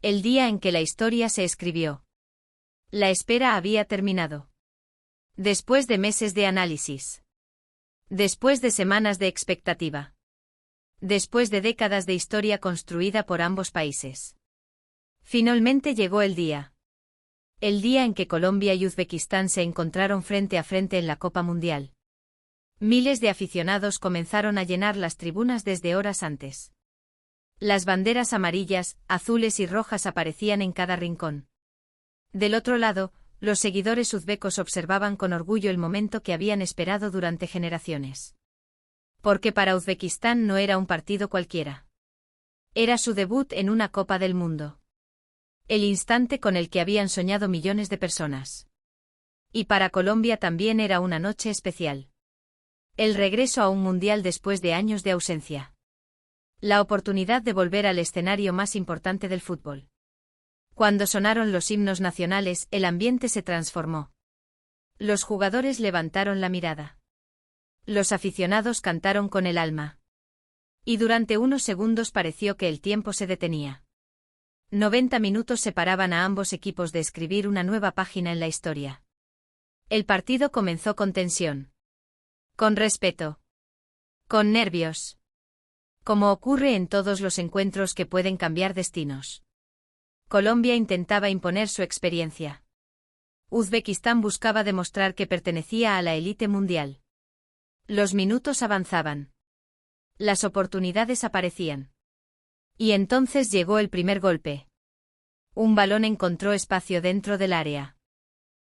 El día en que la historia se escribió. La espera había terminado. Después de meses de análisis. Después de semanas de expectativa. Después de décadas de historia construida por ambos países. Finalmente llegó el día. El día en que Colombia y Uzbekistán se encontraron frente a frente en la Copa Mundial. Miles de aficionados comenzaron a llenar las tribunas desde horas antes. Las banderas amarillas, azules y rojas aparecían en cada rincón. Del otro lado, los seguidores uzbecos observaban con orgullo el momento que habían esperado durante generaciones. Porque para Uzbekistán no era un partido cualquiera. Era su debut en una Copa del Mundo. El instante con el que habían soñado millones de personas. Y para Colombia también era una noche especial. El regreso a un mundial después de años de ausencia. La oportunidad de volver al escenario más importante del fútbol. Cuando sonaron los himnos nacionales, el ambiente se transformó. Los jugadores levantaron la mirada. Los aficionados cantaron con el alma. Y durante unos segundos pareció que el tiempo se detenía. 90 minutos separaban a ambos equipos de escribir una nueva página en la historia. El partido comenzó con tensión. Con respeto. Con nervios. Como ocurre en todos los encuentros que pueden cambiar destinos. Colombia intentaba imponer su experiencia. Uzbekistán buscaba demostrar que pertenecía a la élite mundial. Los minutos avanzaban. Las oportunidades aparecían. Y entonces llegó el primer golpe. Un balón encontró espacio dentro del área.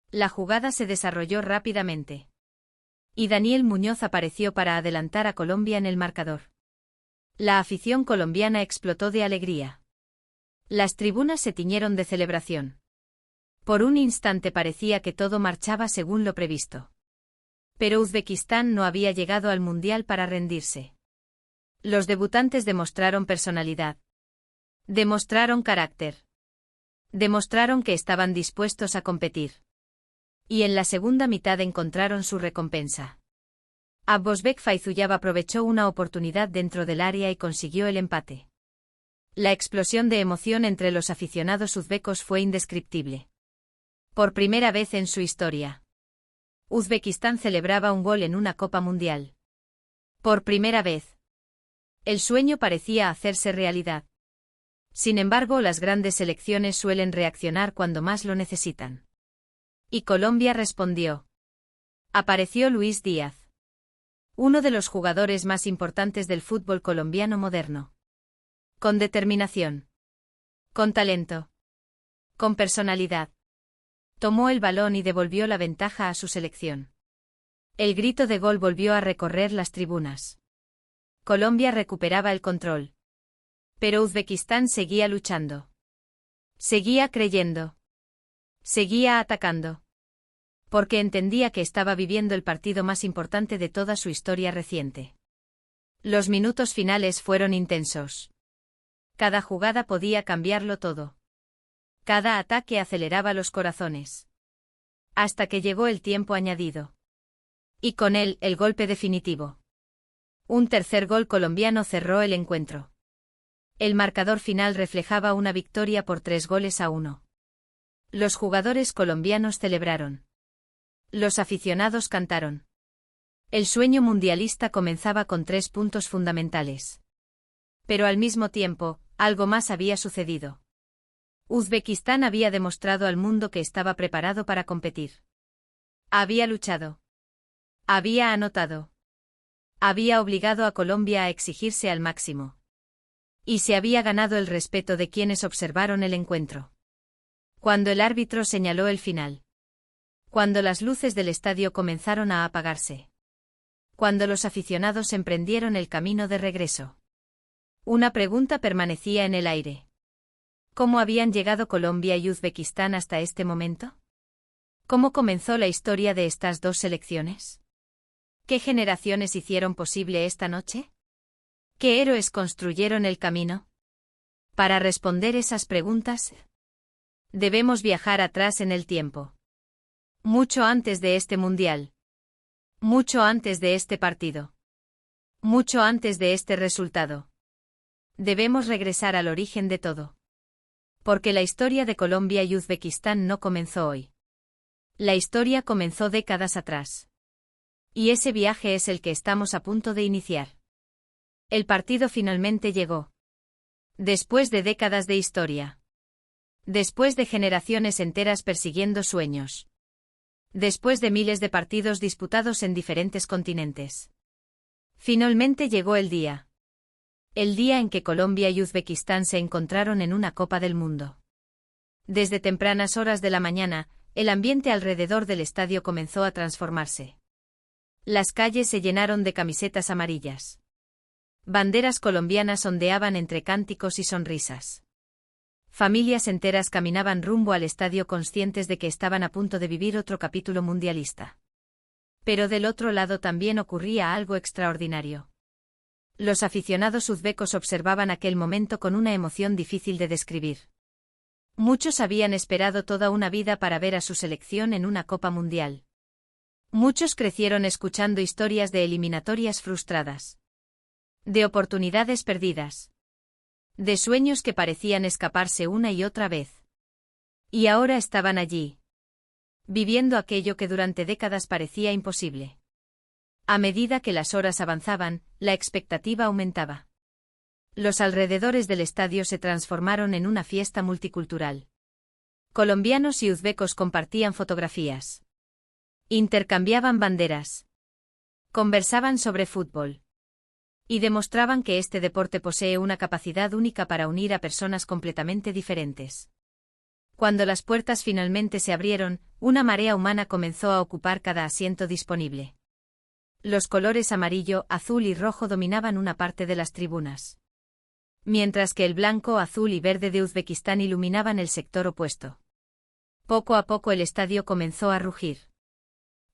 La jugada se desarrolló rápidamente. Y Daniel Muñoz apareció para adelantar a Colombia en el marcador. La afición colombiana explotó de alegría. Las tribunas se tiñeron de celebración. Por un instante parecía que todo marchaba según lo previsto. Pero Uzbekistán no había llegado al Mundial para rendirse. Los debutantes demostraron personalidad. Demostraron carácter. Demostraron que estaban dispuestos a competir. Y en la segunda mitad encontraron su recompensa. Abosbek Fayzullah aprovechó una oportunidad dentro del área y consiguió el empate. La explosión de emoción entre los aficionados uzbecos fue indescriptible. Por primera vez en su historia. Uzbekistán celebraba un gol en una Copa Mundial. Por primera vez. El sueño parecía hacerse realidad. Sin embargo, las grandes selecciones suelen reaccionar cuando más lo necesitan. Y Colombia respondió. Apareció Luis Díaz. Uno de los jugadores más importantes del fútbol colombiano moderno. Con determinación. Con talento. Con personalidad. Tomó el balón y devolvió la ventaja a su selección. El grito de gol volvió a recorrer las tribunas. Colombia recuperaba el control. Pero Uzbekistán seguía luchando. Seguía creyendo. Seguía atacando. Porque entendía que estaba viviendo el partido más importante de toda su historia reciente. Los minutos finales fueron intensos. Cada jugada podía cambiarlo todo. Cada ataque aceleraba los corazones. Hasta que llegó el tiempo añadido. Y con él, el golpe definitivo. Un tercer gol colombiano cerró el encuentro. El marcador final reflejaba una victoria por 3-1. Los jugadores colombianos celebraron. Los aficionados cantaron. El sueño mundialista comenzaba con 3 puntos fundamentales. Pero al mismo tiempo, algo más había sucedido. Uzbekistán había demostrado al mundo que estaba preparado para competir. Había luchado. Había anotado. Había obligado a Colombia a exigirse al máximo. Y se había ganado el respeto de quienes observaron el encuentro. Cuando el árbitro señaló el final. Cuando las luces del estadio comenzaron a apagarse. Cuando los aficionados emprendieron el camino de regreso. Una pregunta permanecía en el aire. ¿Cómo habían llegado Colombia y Uzbekistán hasta este momento? ¿Cómo comenzó la historia de estas dos selecciones? ¿Qué generaciones hicieron posible esta noche? ¿Qué héroes construyeron el camino? Para responder esas preguntas, debemos viajar atrás en el tiempo. Mucho antes de este mundial. Mucho antes de este partido. Mucho antes de este resultado. Debemos regresar al origen de todo. Porque la historia de Colombia y Uzbekistán no comenzó hoy. La historia comenzó décadas atrás. Y ese viaje es el que estamos a punto de iniciar. El partido finalmente llegó. Después de décadas de historia. Después de generaciones enteras persiguiendo sueños. Después de miles de partidos disputados en diferentes continentes. Finalmente llegó el día. El día en que Colombia y Uzbekistán se encontraron en una Copa del Mundo. Desde tempranas horas de la mañana, el ambiente alrededor del estadio comenzó a transformarse. Las calles se llenaron de camisetas amarillas. Banderas colombianas ondeaban entre cánticos y sonrisas. Familias enteras caminaban rumbo al estadio conscientes de que estaban a punto de vivir otro capítulo mundialista. Pero del otro lado también ocurría algo extraordinario. Los aficionados uzbecos observaban aquel momento con una emoción difícil de describir. Muchos habían esperado toda una vida para ver a su selección en una Copa Mundial. Muchos crecieron escuchando historias de eliminatorias frustradas. De oportunidades perdidas. De sueños que parecían escaparse una y otra vez. Y ahora estaban allí. Viviendo aquello que durante décadas parecía imposible. A medida que las horas avanzaban, la expectativa aumentaba. Los alrededores del estadio se transformaron en una fiesta multicultural. Colombianos y uzbecos compartían fotografías. Intercambiaban banderas. Conversaban sobre fútbol. Y demostraban que este deporte posee una capacidad única para unir a personas completamente diferentes. Cuando las puertas finalmente se abrieron, una marea humana comenzó a ocupar cada asiento disponible. Los colores amarillo, azul y rojo dominaban una parte de las tribunas. Mientras que el blanco, azul y verde de Uzbekistán iluminaban el sector opuesto. Poco a poco el estadio comenzó a rugir.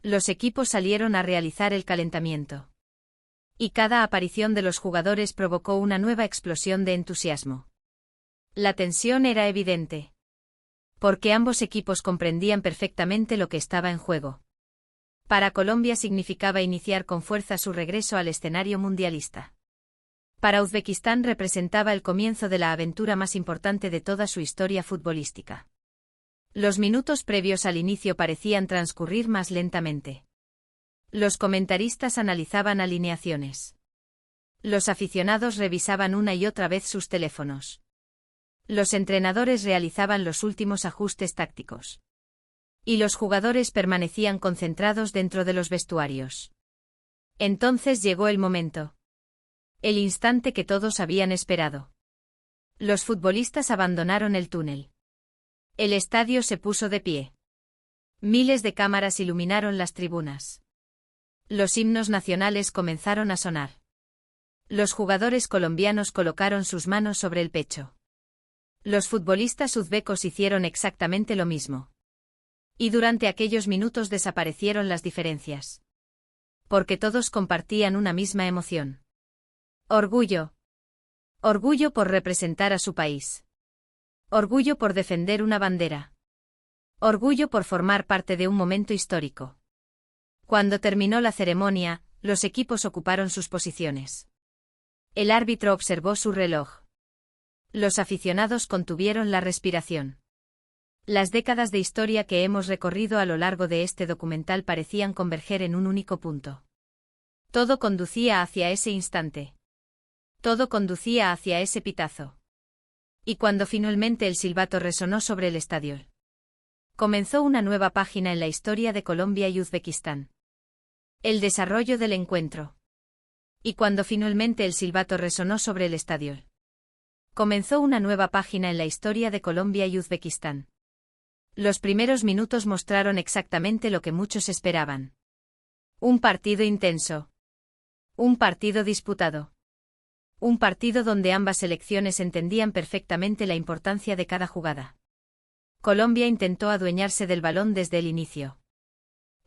Los equipos salieron a realizar el calentamiento. Y cada aparición de los jugadores provocó una nueva explosión de entusiasmo. La tensión era evidente. Porque ambos equipos comprendían perfectamente lo que estaba en juego. Para Colombia significaba iniciar con fuerza su regreso al escenario mundialista. Para Uzbekistán representaba el comienzo de la aventura más importante de toda su historia futbolística. Los minutos previos al inicio parecían transcurrir más lentamente. Los comentaristas analizaban alineaciones. Los aficionados revisaban una y otra vez sus teléfonos. Los entrenadores realizaban los últimos ajustes tácticos. Y los jugadores permanecían concentrados dentro de los vestuarios. Entonces llegó el momento. El instante que todos habían esperado. Los futbolistas abandonaron el túnel. El estadio se puso de pie. Miles de cámaras iluminaron las tribunas. Los himnos nacionales comenzaron a sonar. Los jugadores colombianos colocaron sus manos sobre el pecho. Los futbolistas uzbecos hicieron exactamente lo mismo. Y durante aquellos minutos desaparecieron las diferencias. Porque todos compartían una misma emoción. Orgullo. Orgullo por representar a su país. Orgullo por defender una bandera. Orgullo por formar parte de un momento histórico. Cuando terminó la ceremonia, los equipos ocuparon sus posiciones. El árbitro observó su reloj. Los aficionados contuvieron la respiración. Las décadas de historia que hemos recorrido a lo largo de este documental parecían converger en un único punto. Todo conducía hacia ese instante. Todo conducía hacia ese pitazo. Y cuando finalmente el silbato resonó sobre el estadio, comenzó una nueva página en la historia de Colombia y Uzbekistán. El desarrollo del encuentro. Y cuando finalmente el silbato resonó sobre el estadio, comenzó una nueva página en la historia de Colombia y Uzbekistán. Los primeros minutos mostraron exactamente lo que muchos esperaban. Un partido intenso. Un partido disputado. Un partido donde ambas selecciones entendían perfectamente la importancia de cada jugada. Colombia intentó adueñarse del balón desde el inicio.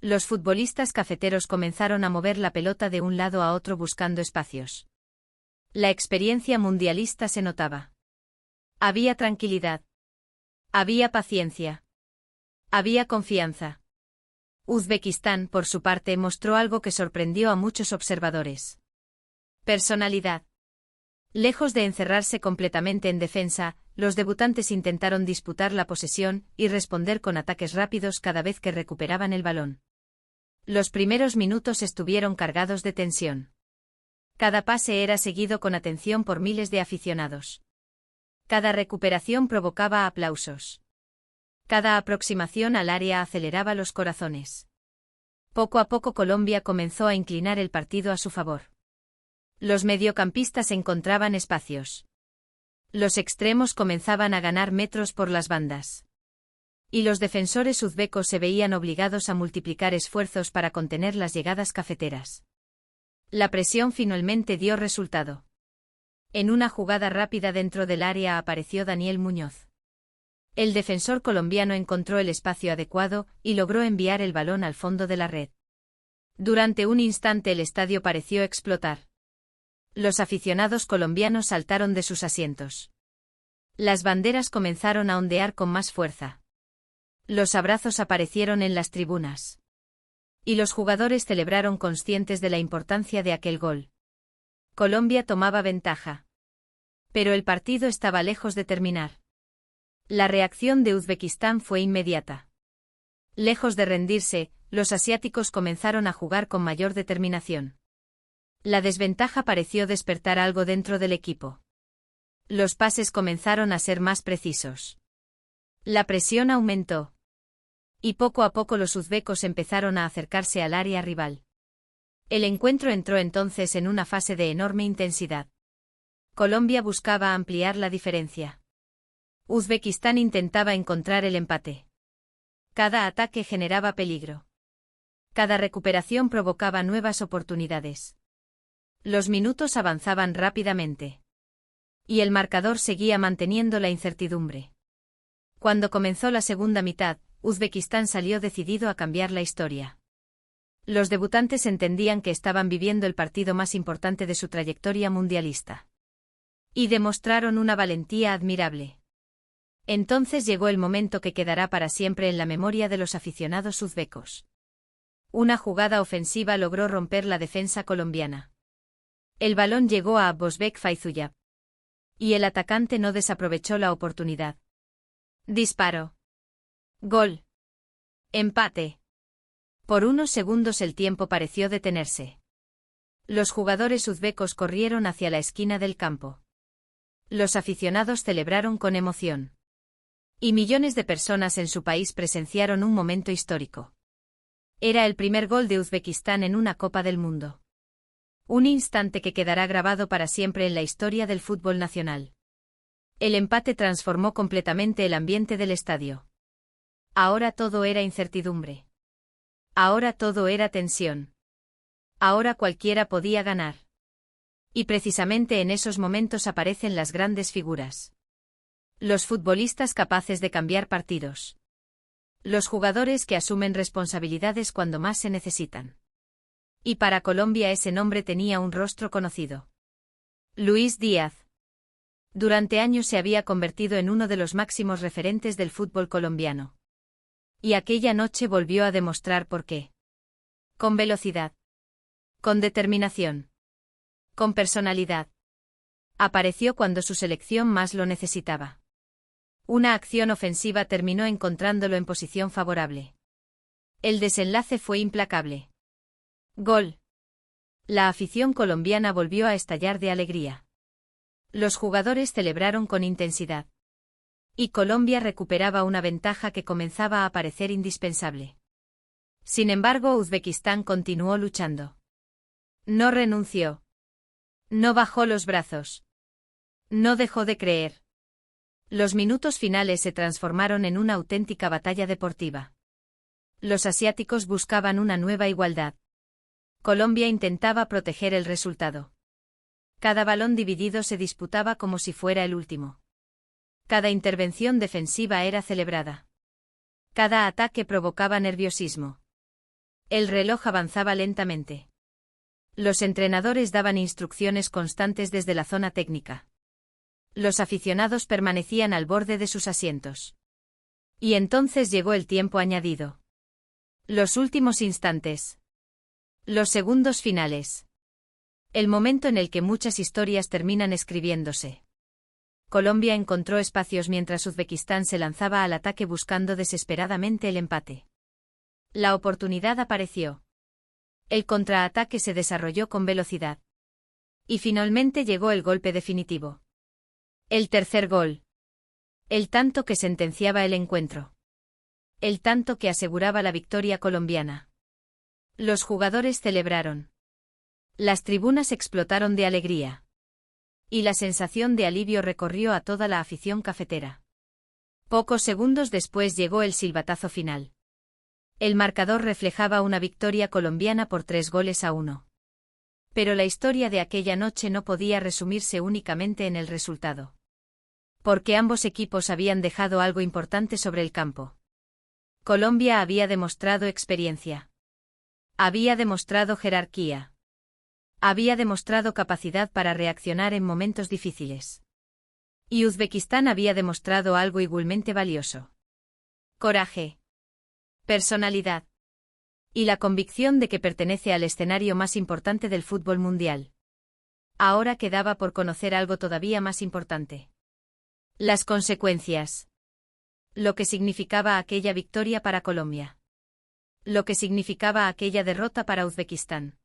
Los futbolistas cafeteros comenzaron a mover la pelota de un lado a otro buscando espacios. La experiencia mundialista se notaba. Había tranquilidad. Había paciencia. Había confianza. Uzbekistán, por su parte, mostró algo que sorprendió a muchos observadores. Personalidad. Lejos de encerrarse completamente en defensa, los debutantes intentaron disputar la posesión y responder con ataques rápidos cada vez que recuperaban el balón. Los primeros minutos estuvieron cargados de tensión. Cada pase era seguido con atención por miles de aficionados. Cada recuperación provocaba aplausos. Cada aproximación al área aceleraba los corazones. Poco a poco Colombia comenzó a inclinar el partido a su favor. Los mediocampistas encontraban espacios. Los extremos comenzaban a ganar metros por las bandas. Y los defensores uzbecos se veían obligados a multiplicar esfuerzos para contener las llegadas cafeteras. La presión finalmente dio resultado. En una jugada rápida dentro del área apareció Daniel Muñoz. El defensor colombiano encontró el espacio adecuado y logró enviar el balón al fondo de la red. Durante un instante el estadio pareció explotar. Los aficionados colombianos saltaron de sus asientos. Las banderas comenzaron a ondear con más fuerza. Los abrazos aparecieron en las tribunas. Y los jugadores celebraron conscientes de la importancia de aquel gol. Colombia tomaba ventaja. Pero el partido estaba lejos de terminar. La reacción de Uzbekistán fue inmediata. Lejos de rendirse, los asiáticos comenzaron a jugar con mayor determinación. La desventaja pareció despertar algo dentro del equipo. Los pases comenzaron a ser más precisos. La presión aumentó. Y poco a poco los uzbecos empezaron a acercarse al área rival. El encuentro entró entonces en una fase de enorme intensidad. Colombia buscaba ampliar la diferencia. Uzbekistán intentaba encontrar el empate. Cada ataque generaba peligro. Cada recuperación provocaba nuevas oportunidades. Los minutos avanzaban rápidamente. Y el marcador seguía manteniendo la incertidumbre. Cuando comenzó la segunda mitad, Uzbekistán salió decidido a cambiar la historia. Los debutantes entendían que estaban viviendo el partido más importante de su trayectoria mundialista. Y demostraron una valentía admirable. Entonces llegó el momento que quedará para siempre en la memoria de los aficionados uzbecos. Una jugada ofensiva logró romper la defensa colombiana. El balón llegó a Abbosbek Fayzullah. Y el atacante no desaprovechó la oportunidad. Disparo. Gol. Empate. Por unos segundos el tiempo pareció detenerse. Los jugadores uzbecos corrieron hacia la esquina del campo. Los aficionados celebraron con emoción. Y millones de personas en su país presenciaron un momento histórico. Era el primer gol de Uzbekistán en una Copa del Mundo. Un instante que quedará grabado para siempre en la historia del fútbol nacional. El empate transformó completamente el ambiente del estadio. Ahora todo era incertidumbre. Ahora todo era tensión. Ahora cualquiera podía ganar. Y precisamente en esos momentos aparecen las grandes figuras. Los futbolistas capaces de cambiar partidos. Los jugadores que asumen responsabilidades cuando más se necesitan. Y para Colombia ese nombre tenía un rostro conocido. Luis Díaz. Durante años se había convertido en uno de los máximos referentes del fútbol colombiano. Y aquella noche volvió a demostrar por qué. Con velocidad. Con determinación. Con personalidad. Apareció cuando su selección más lo necesitaba. Una acción ofensiva terminó encontrándolo en posición favorable. El desenlace fue implacable. Gol. La afición colombiana volvió a estallar de alegría. Los jugadores celebraron con intensidad. Y Colombia recuperaba una ventaja que comenzaba a parecer indispensable. Sin embargo, Uzbekistán continuó luchando. No renunció. No bajó los brazos. No dejó de creer. Los minutos finales se transformaron en una auténtica batalla deportiva. Los asiáticos buscaban una nueva igualdad. Colombia intentaba proteger el resultado. Cada balón dividido se disputaba como si fuera el último. Cada intervención defensiva era celebrada. Cada ataque provocaba nerviosismo. El reloj avanzaba lentamente. Los entrenadores daban instrucciones constantes desde la zona técnica. Los aficionados permanecían al borde de sus asientos. Y entonces llegó el tiempo añadido. Los últimos instantes. Los segundos finales. El momento en el que muchas historias terminan escribiéndose. Colombia encontró espacios mientras Uzbekistán se lanzaba al ataque buscando desesperadamente el empate. La oportunidad apareció. El contraataque se desarrolló con velocidad. Y finalmente llegó el golpe definitivo. El tercer gol. El tanto que sentenciaba el encuentro. El tanto que aseguraba la victoria colombiana. Los jugadores celebraron. Las tribunas explotaron de alegría. Y la sensación de alivio recorrió a toda la afición cafetera. Pocos segundos después llegó el silbatazo final. El marcador reflejaba una victoria colombiana por 3-1. Pero la historia de aquella noche no podía resumirse únicamente en el resultado. Porque ambos equipos habían dejado algo importante sobre el campo. Colombia había demostrado experiencia. Había demostrado jerarquía. Había demostrado capacidad para reaccionar en momentos difíciles. Y Uzbekistán había demostrado algo igualmente valioso. Coraje. Personalidad. Y la convicción de que pertenece al escenario más importante del fútbol mundial. Ahora quedaba por conocer algo todavía más importante. Las consecuencias. Lo que significaba aquella victoria para Colombia. Lo que significaba aquella derrota para Uzbekistán.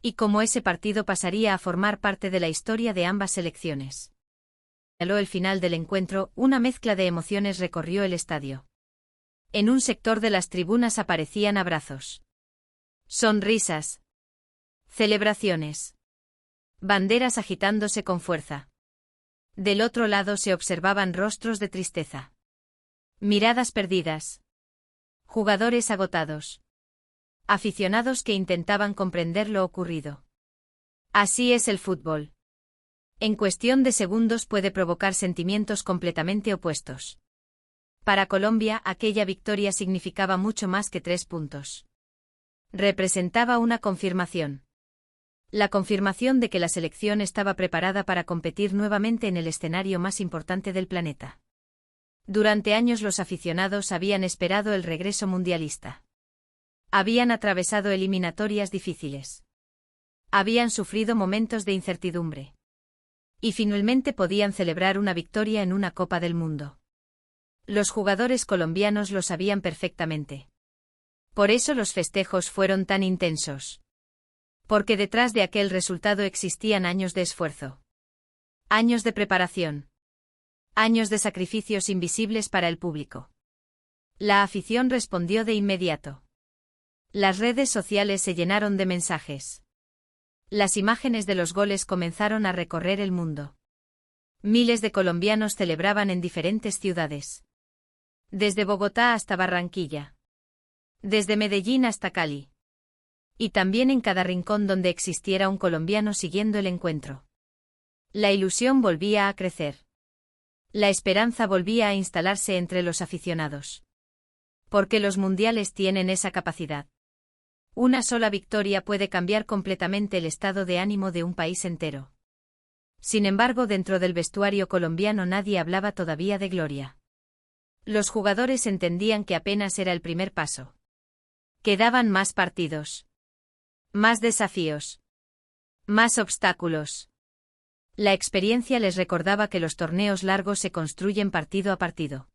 Y cómo ese partido pasaría a formar parte de la historia de ambas selecciones. Al final del encuentro, una mezcla de emociones recorrió el estadio. En un sector de las tribunas aparecían abrazos. Sonrisas. Celebraciones. Banderas agitándose con fuerza. Del otro lado se observaban rostros de tristeza. Miradas perdidas. Jugadores agotados. Aficionados que intentaban comprender lo ocurrido. Así es el fútbol. En cuestión de segundos puede provocar sentimientos completamente opuestos. Para Colombia, aquella victoria significaba mucho más que 3 puntos. Representaba una confirmación. La confirmación de que la selección estaba preparada para competir nuevamente en el escenario más importante del planeta. Durante años los aficionados habían esperado el regreso mundialista. Habían atravesado eliminatorias difíciles. Habían sufrido momentos de incertidumbre. Y finalmente podían celebrar una victoria en una Copa del Mundo. Los jugadores colombianos lo sabían perfectamente. Por eso los festejos fueron tan intensos. Porque detrás de aquel resultado existían años de esfuerzo. Años de preparación. Años de sacrificios invisibles para el público. La afición respondió de inmediato. Las redes sociales se llenaron de mensajes. Las imágenes de los goles comenzaron a recorrer el mundo. Miles de colombianos celebraban en diferentes ciudades. Desde Bogotá hasta Barranquilla. Desde Medellín hasta Cali. Y también en cada rincón donde existiera un colombiano siguiendo el encuentro. La ilusión volvía a crecer. La esperanza volvía a instalarse entre los aficionados. Porque los mundiales tienen esa capacidad. Una sola victoria puede cambiar completamente el estado de ánimo de un país entero. Sin embargo, dentro del vestuario colombiano nadie hablaba todavía de gloria. Los jugadores entendían que apenas era el primer paso. Quedaban más partidos. Más desafíos. Más obstáculos. La experiencia les recordaba que los torneos largos se construyen partido a partido.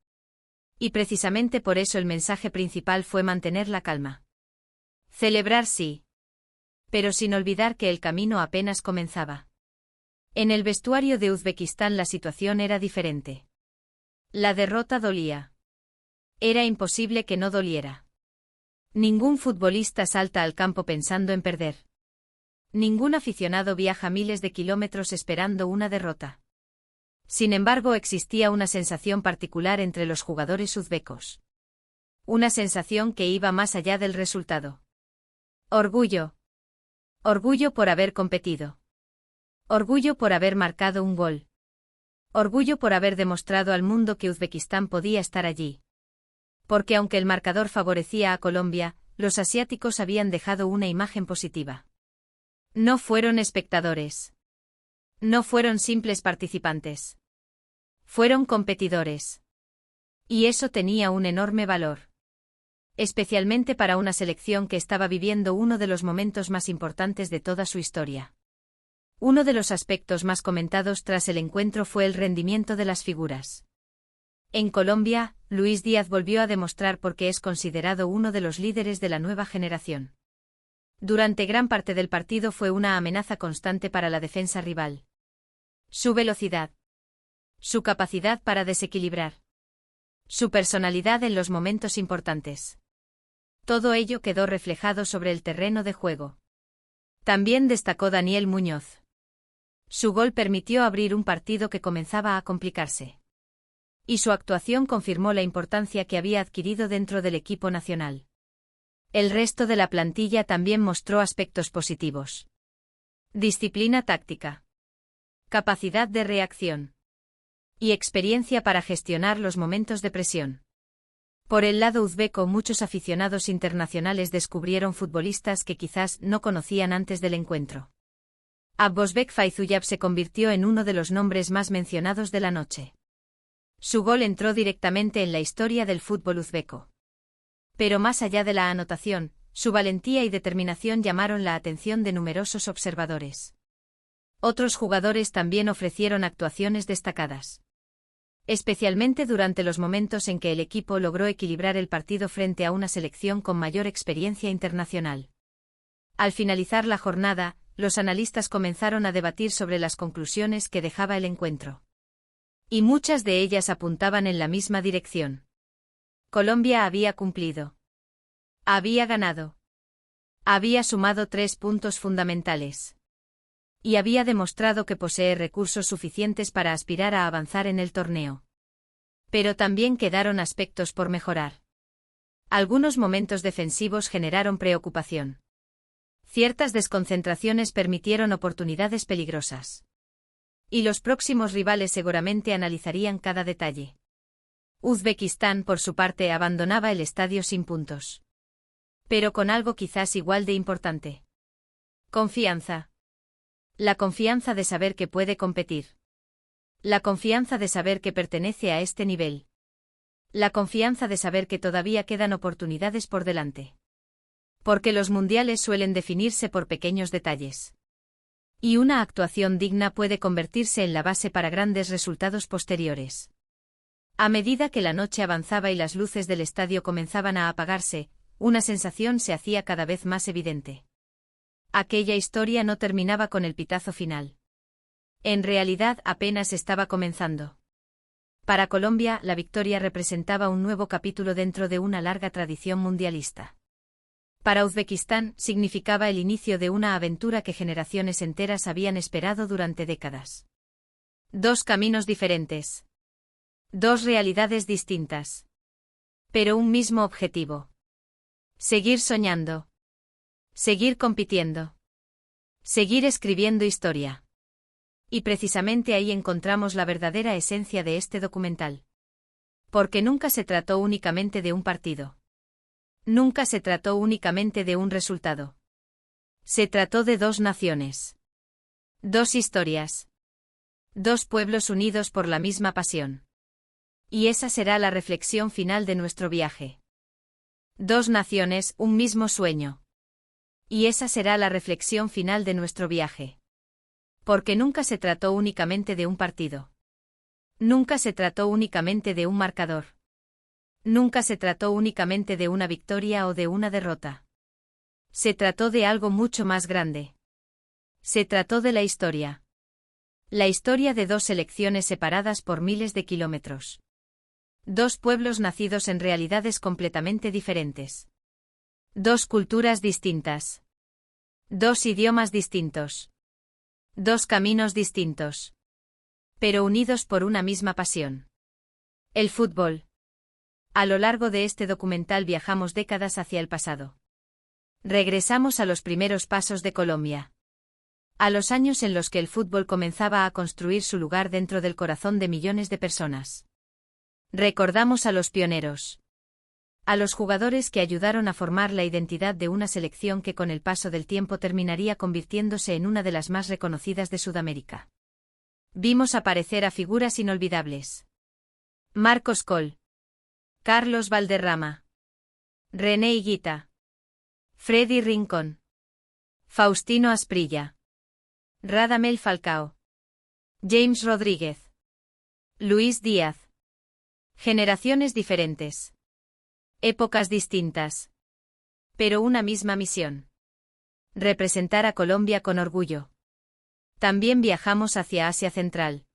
Y precisamente por eso el mensaje principal fue mantener la calma. Celebrar sí. Pero sin olvidar que el camino apenas comenzaba. En el vestuario de Uzbekistán la situación era diferente. La derrota dolía. Era imposible que no doliera. Ningún futbolista salta al campo pensando en perder. Ningún aficionado viaja miles de kilómetros esperando una derrota. Sin embargo, existía una sensación particular entre los jugadores uzbecos. Una sensación que iba más allá del resultado. Orgullo. Orgullo por haber competido. Orgullo por haber marcado un gol. Orgullo por haber demostrado al mundo que Uzbekistán podía estar allí. Porque aunque el marcador favorecía a Colombia, los asiáticos habían dejado una imagen positiva. No fueron espectadores. No fueron simples participantes. Fueron competidores. Y eso tenía un enorme valor. Especialmente para una selección que estaba viviendo uno de los momentos más importantes de toda su historia. Uno de los aspectos más comentados tras el encuentro fue el rendimiento de las figuras. En Colombia, Luis Díaz volvió a demostrar por qué es considerado uno de los líderes de la nueva generación. Durante gran parte del partido fue una amenaza constante para la defensa rival. Su velocidad. Su capacidad para desequilibrar. Su personalidad en los momentos importantes. Todo ello quedó reflejado sobre el terreno de juego. También destacó Daniel Muñoz. Su gol permitió abrir un partido que comenzaba a complicarse. Y su actuación confirmó la importancia que había adquirido dentro del equipo nacional. El resto de la plantilla también mostró aspectos positivos. Disciplina táctica. Capacidad de reacción. Y experiencia para gestionar los momentos de presión. Por el lado uzbeco, muchos aficionados internacionales descubrieron futbolistas que quizás no conocían antes del encuentro. Abbosbek Fayzullah se convirtió en uno de los nombres más mencionados de la noche. Su gol entró directamente en la historia del fútbol uzbeco. Pero más allá de la anotación, su valentía y determinación llamaron la atención de numerosos observadores. Otros jugadores también ofrecieron actuaciones destacadas. Especialmente durante los momentos en que el equipo logró equilibrar el partido frente a una selección con mayor experiencia internacional. Al finalizar la jornada, los analistas comenzaron a debatir sobre las conclusiones que dejaba el encuentro. Y muchas de ellas apuntaban en la misma dirección. Colombia había cumplido. Había ganado. Había sumado 3 puntos fundamentales. Y había demostrado que posee recursos suficientes para aspirar a avanzar en el torneo. Pero también quedaron aspectos por mejorar. Algunos momentos defensivos generaron preocupación. Ciertas desconcentraciones permitieron oportunidades peligrosas. Y los próximos rivales seguramente analizarían cada detalle. Uzbekistán, por su parte, abandonaba el estadio sin puntos. Pero con algo quizás igual de importante. Confianza. La confianza de saber que puede competir. La confianza de saber que pertenece a este nivel. La confianza de saber que todavía quedan oportunidades por delante. Porque los mundiales suelen definirse por pequeños detalles. Y una actuación digna puede convertirse en la base para grandes resultados posteriores. A medida que la noche avanzaba y las luces del estadio comenzaban a apagarse, una sensación se hacía cada vez más evidente. Aquella historia no terminaba con el pitazo final. En realidad apenas estaba comenzando. Para Colombia, la victoria representaba un nuevo capítulo dentro de una larga tradición mundialista. Para Uzbekistán, significaba el inicio de una aventura que generaciones enteras habían esperado durante décadas. 2 caminos diferentes. 2 realidades distintas. Pero un mismo objetivo. Seguir soñando. Seguir compitiendo. Seguir escribiendo historia. Y precisamente ahí encontramos la verdadera esencia de este documental. Porque nunca se trató únicamente de un partido. Nunca se trató únicamente de un resultado. Se trató de 2 naciones. 2 historias. 2 pueblos unidos por la misma pasión. Y esa será la reflexión final de nuestro viaje. 2 naciones, un mismo sueño. Y esa será la reflexión final de nuestro viaje. Porque nunca se trató únicamente de un partido. Nunca se trató únicamente de un marcador. Nunca se trató únicamente de una victoria o de una derrota. Se trató de algo mucho más grande. Se trató de la historia. La historia de 2 selecciones separadas por miles de kilómetros. 2 pueblos nacidos en realidades completamente diferentes. 2 culturas distintas. 2 idiomas distintos. 2 caminos distintos. Pero unidos por una misma pasión. El fútbol. A lo largo de este documental viajamos décadas hacia el pasado. Regresamos a los primeros pasos de Colombia. A los años en los que el fútbol comenzaba a construir su lugar dentro del corazón de millones de personas. Recordamos a los pioneros. A los jugadores que ayudaron a formar la identidad de una selección que con el paso del tiempo terminaría convirtiéndose en una de las más reconocidas de Sudamérica. Vimos aparecer a figuras inolvidables. Marcos Coll. Carlos Valderrama. René Higuita. Freddy Rincón. Faustino Asprilla. Radamel Falcao. James Rodríguez. Luis Díaz. Generaciones diferentes. Épocas distintas. Pero una misma misión. Representar a Colombia con orgullo. También viajamos hacia Asia Central.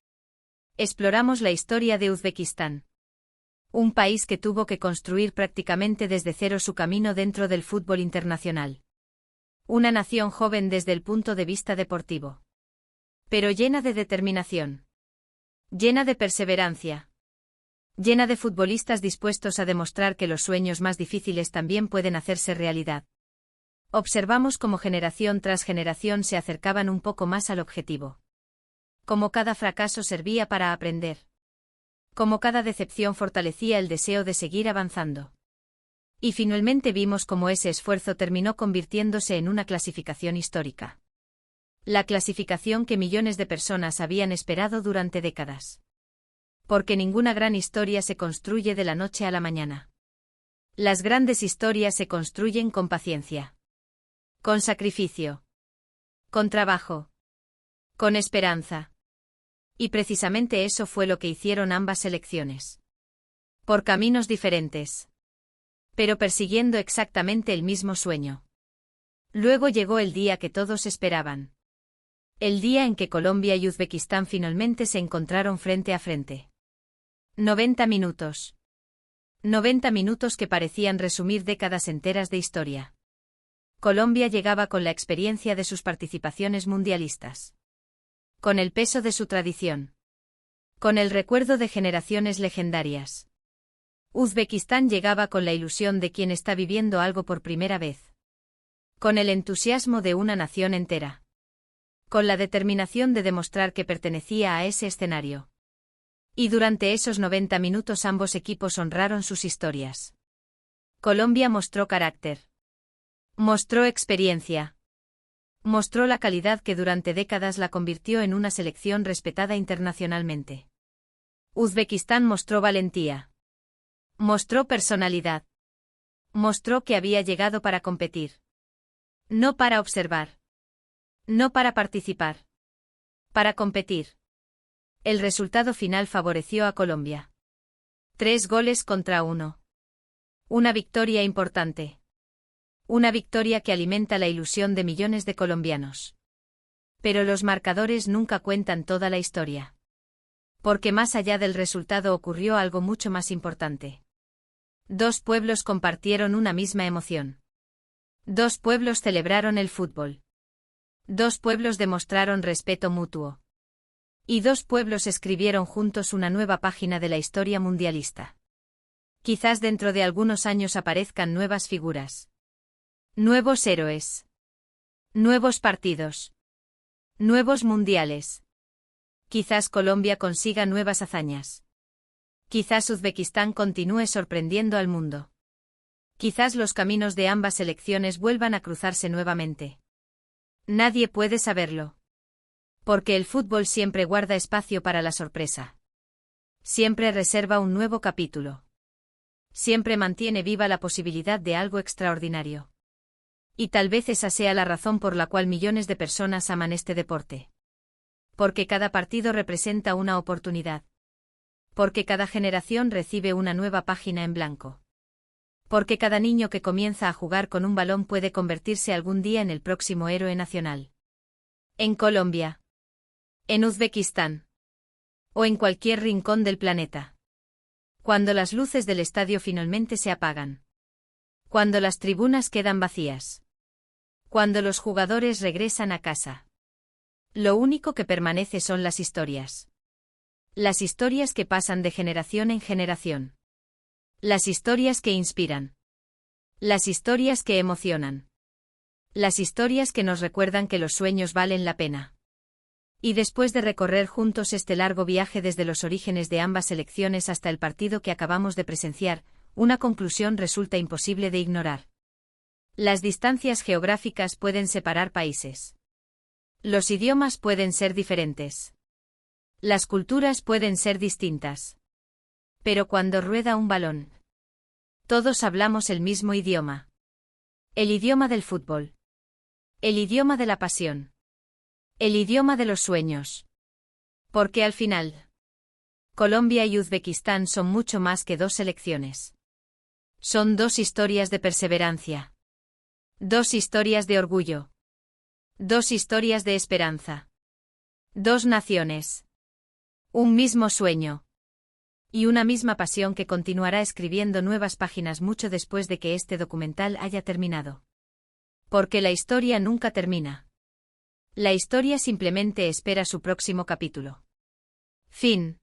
Exploramos la historia de Uzbekistán. Un país que tuvo que construir prácticamente desde cero su camino dentro del fútbol internacional. Una nación joven desde el punto de vista deportivo. Pero llena de determinación. Llena de perseverancia. Llena de futbolistas dispuestos a demostrar que los sueños más difíciles también pueden hacerse realidad. Observamos cómo generación tras generación se acercaban un poco más al objetivo. Cómo cada fracaso servía para aprender. Cómo cada decepción fortalecía el deseo de seguir avanzando. Y finalmente vimos cómo ese esfuerzo terminó convirtiéndose en una clasificación histórica. La clasificación que millones de personas habían esperado durante décadas. Porque ninguna gran historia se construye de la noche a la mañana. Las grandes historias se construyen con paciencia. Con sacrificio. Con trabajo. Con esperanza. Y precisamente eso fue lo que hicieron ambas selecciones. Por caminos diferentes. Pero persiguiendo exactamente el mismo sueño. Luego llegó el día que todos esperaban. El día en que Colombia y Uzbekistán finalmente se encontraron frente a frente. 90 minutos. 90 minutos que parecían resumir décadas enteras de historia. Colombia llegaba con la experiencia de sus participaciones mundialistas. Con el peso de su tradición. Con el recuerdo de generaciones legendarias. Uzbekistán llegaba con la ilusión de quien está viviendo algo por primera vez. Con el entusiasmo de una nación entera. Con la determinación de demostrar que pertenecía a ese escenario. Y durante esos 90 minutos ambos equipos honraron sus historias. Colombia mostró carácter. Mostró experiencia. Mostró la calidad que durante décadas la convirtió en una selección respetada internacionalmente. Uzbekistán mostró valentía. Mostró personalidad. Mostró que había llegado para competir. No para observar. No para participar. Para competir. El resultado final favoreció a Colombia. 3-1. Una victoria importante. Una victoria que alimenta la ilusión de millones de colombianos. Pero los marcadores nunca cuentan toda la historia. Porque más allá del resultado ocurrió algo mucho más importante. Dos pueblos compartieron una misma emoción. Dos pueblos celebraron el fútbol. Dos pueblos demostraron respeto mutuo. Y dos pueblos escribieron juntos una nueva página de la historia mundialista. Quizás dentro de algunos años aparezcan nuevas figuras. Nuevos héroes. Nuevos partidos. Nuevos mundiales. Quizás Colombia consiga nuevas hazañas. Quizás Uzbekistán continúe sorprendiendo al mundo. Quizás los caminos de ambas selecciones vuelvan a cruzarse nuevamente. Nadie puede saberlo. Porque el fútbol siempre guarda espacio para la sorpresa. Siempre reserva un nuevo capítulo. Siempre mantiene viva la posibilidad de algo extraordinario. Y tal vez esa sea la razón por la cual millones de personas aman este deporte. Porque cada partido representa una oportunidad. Porque cada generación recibe una nueva página en blanco. Porque cada niño que comienza a jugar con un balón puede convertirse algún día en el próximo héroe nacional. En Colombia. En Uzbekistán. O en cualquier rincón del planeta. Cuando las luces del estadio finalmente se apagan. Cuando las tribunas quedan vacías. Cuando los jugadores regresan a casa. Lo único que permanece son las historias. Las historias que pasan de generación en generación. Las historias que inspiran. Las historias que emocionan. Las historias que nos recuerdan que los sueños valen la pena. Y después de recorrer juntos este largo viaje desde los orígenes de ambas selecciones hasta el partido que acabamos de presenciar, una conclusión resulta imposible de ignorar. Las distancias geográficas pueden separar países. Los idiomas pueden ser diferentes. Las culturas pueden ser distintas. Pero cuando rueda un balón, todos hablamos el mismo idioma. El idioma del fútbol. El idioma de la pasión. El idioma de los sueños. Porque al final, Colombia y Uzbekistán son mucho más que dos selecciones. Son dos historias de perseverancia. Dos historias de orgullo. Dos historias de esperanza. Dos naciones. Un mismo sueño. Y una misma pasión que continuará escribiendo nuevas páginas mucho después de que este documental haya terminado. Porque la historia nunca termina. La historia simplemente espera su próximo capítulo. Fin.